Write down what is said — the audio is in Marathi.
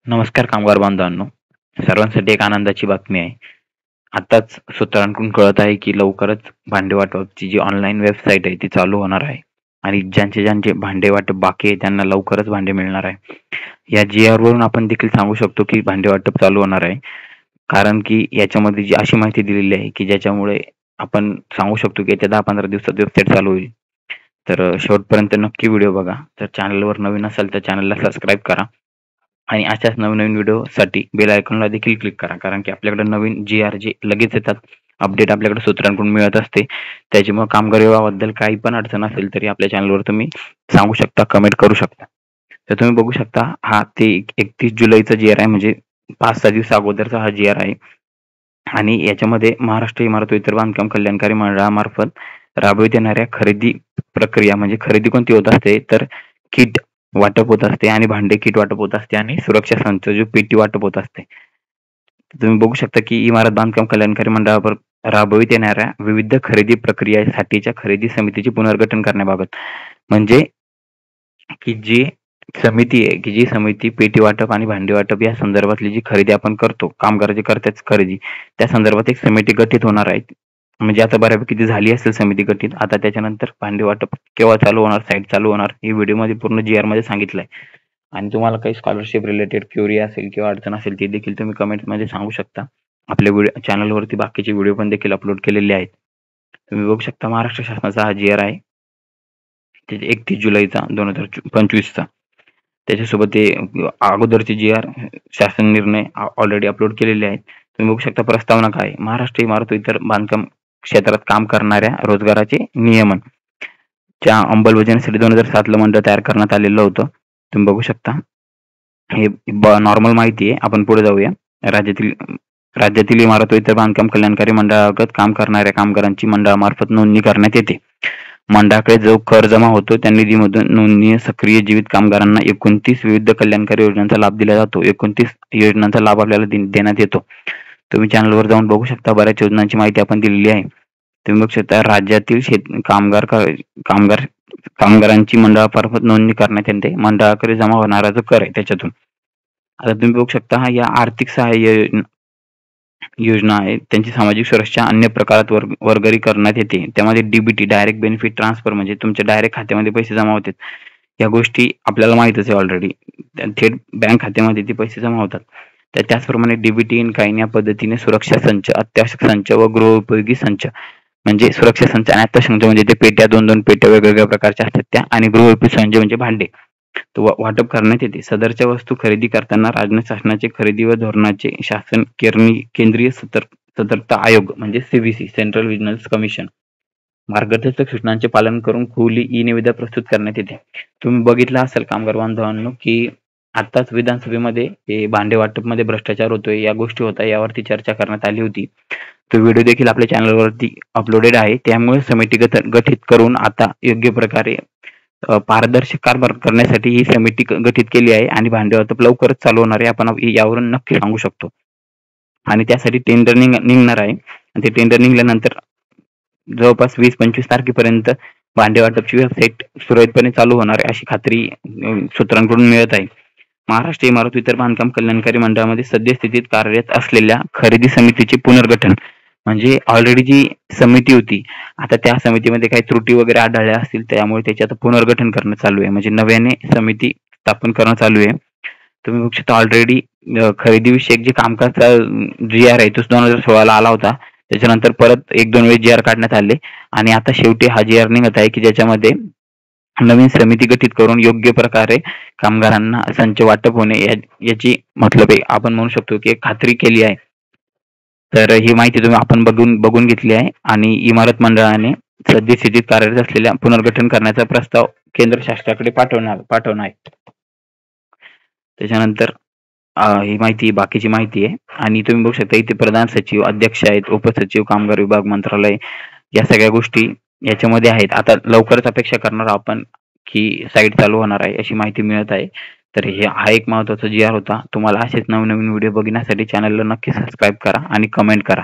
नमस्कार कामगार बांधवांनो, सर्वांसाठी एक आनंदाची बातमी आहे. आताच सूत्रांकडून कळत आहे की लवकरच भांडे वाटपची जी ऑनलाईन वेबसाईट आहे ती चालू होणार आहे आणि ज्यांचे भांडे वाटप बाकी आहे त्यांना लवकरच भांडे मिळणार आहे. या जी-आर वरून आपण देखील सांगू शकतो की भांडे वाटप चालू होणार आहे. कारण की याच्यामध्ये जी अशी माहिती दिलेली आहे की ज्याच्यामुळे आपण सांगू शकतो की येत्या 10-15 दिवसात वेबसाईट चालू होईल. तर शेवटपर्यंत नक्की व्हिडिओ बघा. जर चॅनलवर नवीन असाल तर चॅनलला सबस्क्राईब करा. आणि अशाच नवीन-नवीन व्हिडिओसाठी बेल आयकॉनला देखील क्लिक करा. कारण की आपल्याकडे नवीन जी-आर जे लगेच येतात. अपडेट आपल्याकडे सूत्रांकडून मिळत असते. त्याच्यामुळे कामगार विभागाबद्दल काही पण अडचण असेल तरी आपल्या चॅनलवर तुम्ही सांगू शकता, कमेंट करू शकता. तर तुम्ही बघू शकता हा ते 31 जुलैचा जी-आर आहे म्हणजे 5-6 दिवस अगोदरचा हा जी-आर आहे. आणि याच्यामध्ये महाराष्ट्र इमारत व इतर बांधकाम कल्याणकारी मंडळामार्फत राबविण्यात येणाऱ्या खरेदी प्रक्रिया म्हणजे खरेदी कोणती होत असते तर किट वाटप होत असते आणि भांडे किट वाटप होत असते आणि सुरक्षा संच जो पेटी वाटप होत असते. तुम्ही बघू शकता की इमारत बांधकाम कल्याणकारी मंडळावर राबविण्यात येणाऱ्या विविध खरेदी प्रक्रियेसाठीच्या खरेदी समितीचे पुनर्गठन करण्याबाबत म्हणजे की जी समिती आहे की जी समिती पेटी वाटप आणि भांडी वाटप या संदर्भातली जी खरेदी आपण करतो, कामगार जे करतात खरेदी, त्या संदर्भात एक समिती गठीत होणार आहे. म्हणजे आता बऱ्यापैकी ती झाली असेल समिती गठीत. आता त्याच्यानंतर भांडी वाटप केव्हा चालू होणार, साईट चालू होणार हे व्हिडिओमध्ये पूर्ण जी-आरमध्ये सांगितलंय. आणि तुम्हाला काही स्कॉलरशिप रिलेटेड क्वेरी असेल किंवा अडचण असेल ती देखील तुम्ही कमेंट्समध्ये सांगू शकता. आपल्या व्हिडिओ चॅनलवरती बाकीचे व्हिडिओ पण देखील अपलोड केलेले आहेत. तुम्ही बघू शकता महाराष्ट्र शासनाचा हा जी-आर आहे. ते 31 जुलैचा 2025चा. त्याच्यासोबत ते अगोदरचे जी-आर शासन निर्णय ऑलरेडी अपलोड केलेले आहेत. तुम्ही बघू शकता प्रस्तावना काय आहे. महाराष्ट्र इमारत व इतर बांधकाम क्षेत्रात काम करणाऱ्या रोजगाराचे नियमन च्या अंमलबजावणीसाठी 2007 ला मंडळ तयार करण्यात आलेलं होतं. तुम्ही बघू शकता. हे नॉर्मल माहिती आहे. आपण पुढे जाऊया. राज्यातील इमारत व इतर बांधकाम कल्याणकारी मंडळाअंतर्गत काम करणाऱ्या कामगारांची मंडळामार्फत नोंदणी करण्यात येते. मंडळाकडे जो कर जमा होतो त्या निधीमधून नोंदणीय सक्रिय जीवित कामगारांना 29 विविध कल्याणकारी योजनांचा लाभ दिला जातो. 29 योजनांचा लाभ आपल्याला देण्यात येतो. तुम्ही चॅनलवर जाऊन बघू शकता. बऱ्याच योजनांची माहिती आपण दिलेली आहे. तुम्ही बघू शकता राज्यातील कामगारांची मंडळामार्फत नोंदणी करण्यात येते. मंडळाकडे जमा होणारा जो कर आहे त्याच्यातून. आता तुम्ही बघू शकता या आर्थिक सहाय्य योजना आहे त्यांची सामाजिक सुरक्षा अन्य प्रकारात वर्गीकरण करण्यात येते. त्यामध्ये डीबीटी डायरेक्ट बेनिफिट ट्रान्सफर म्हणजे तुमच्या डायरेक्ट खात्यामध्ये पैसे जमा होतात. या गोष्टी आपल्याला माहीतच आहे ऑलरेडी. थेट बँक खात्यामध्ये ते पैसे जमा होतात. तर त्याचप्रमाणे डीबीटी इन काइंड या पद्धतीने सुरक्षा संच, अत्यावश्यक संच व गृहोपयोगी संच म्हणजे सुरक्षा संच आणि अत्यावश्यक संच म्हणजे ते पेट्या 2-2 पेट्या वेगवेगळ्या प्रकारच्या असतात त्या आणि गृहोपयोगी संच म्हणजे भांडे वाटप करण्यात येते. सदरच्या वस्तू खरेदी करताना राज्य शासनाचे खरेदी व धोरणाचे शासन केंद्रीय सतर्कता आयोग म्हणजे सीव्हीसी सेंट्रल व्हिजिलन्स कमिशन मार्गदर्शक सूचनांचे पालन करून खुली ई-निविदा प्रस्तुत करण्यात येते. तुम्ही बघितलं असेल कामगार बांधवांनो की आताच विधानसभेमध्ये हे भांडे वाटपमध्ये भ्रष्टाचार होतोय या गोष्टी होत्या यावरती चर्चा करण्यात आली होती. तो व्हिडिओ देखील आपल्या चॅनलवरती अपलोडेड आहे. त्यामुळे समिती गठीत करून आता योग्य प्रकारे पारदर्शक कारभार करण्यासाठी ही समिती गठीत केली आहे आणि भांडे वाटप लवकरच चालू होणार आहे आपण यावरून नक्की सांगू शकतो. आणि त्यासाठी टेंडर निघणार आहे. आणि ते टेंडर निघाल्यानंतर जवळपास 20-25 तारखेपर्यंत भांडे वाटपची वेबसाईट सुरळीतपणे चालू होणार आहे अशी खात्री सूत्रांकडून मिळत आहे. महाराष्ट्र इमारत व इतर बांधकाम कल्याणकारी मंडळामध्ये सद्यस्थितीत कार्यरत असलेल्या खरेदी समितीचे पुनर्गठन म्हणजे ऑलरेडी जी समिती होती आता त्या समितीमध्ये काही त्रुटी वगैरे आढळल्या असतील त्यामुळे त्याचे आता पुनर्गठन करणं चालू आहे. म्हणजे नव्याने समिती स्थापन करणं चालू आहे. तुम्ही बघू शकता ऑलरेडी खरेदी विषयक जे कामकाजचा जी-आर आहे तो 2016 ला आला होता. त्याच्यानंतर परत 1-2 वेळेस जी-आर काढण्यात आले आणि आता शेवटी हा जी-आर निघत आहे की ज्याच्यामध्ये नवीन समिती गठीत करून योग्य प्रकारे कामगारांना संच वाटप होणे याची मतलब आपण म्हणू शकतो की खात्री केली आहे. तर ही माहिती तुम्ही आपण बघून घेतली आहे आणि इमारत मंडळाने सद्यस्थितीत कार्यरत असलेल्या पुनर्गठन करण्याचा प्रस्ताव केंद्र शासनाकडे पाठवणार आहे. त्याच्यानंतर ही माहिती बाकीची माहिती आहे आणि तुम्ही बघू शकता इथे प्रधान सचिव, अध्यक्ष आहेत, उपसचिव, कामगार विभाग, मंत्रालय या सगळ्या गोष्टी याच्यामध्ये आहेत. आता लवकरच अपेक्षा करणार आपण की साईट चालू होणार आहे अशी माहिती मिळत आहे. तर हा एक महत्त्वाचा जी-आर होता. तुम्हाला असेच नवीन व्हिडिओ बघण्यासाठी चॅनलला नक्की सबस्क्राईब करा आणि कमेंट करा.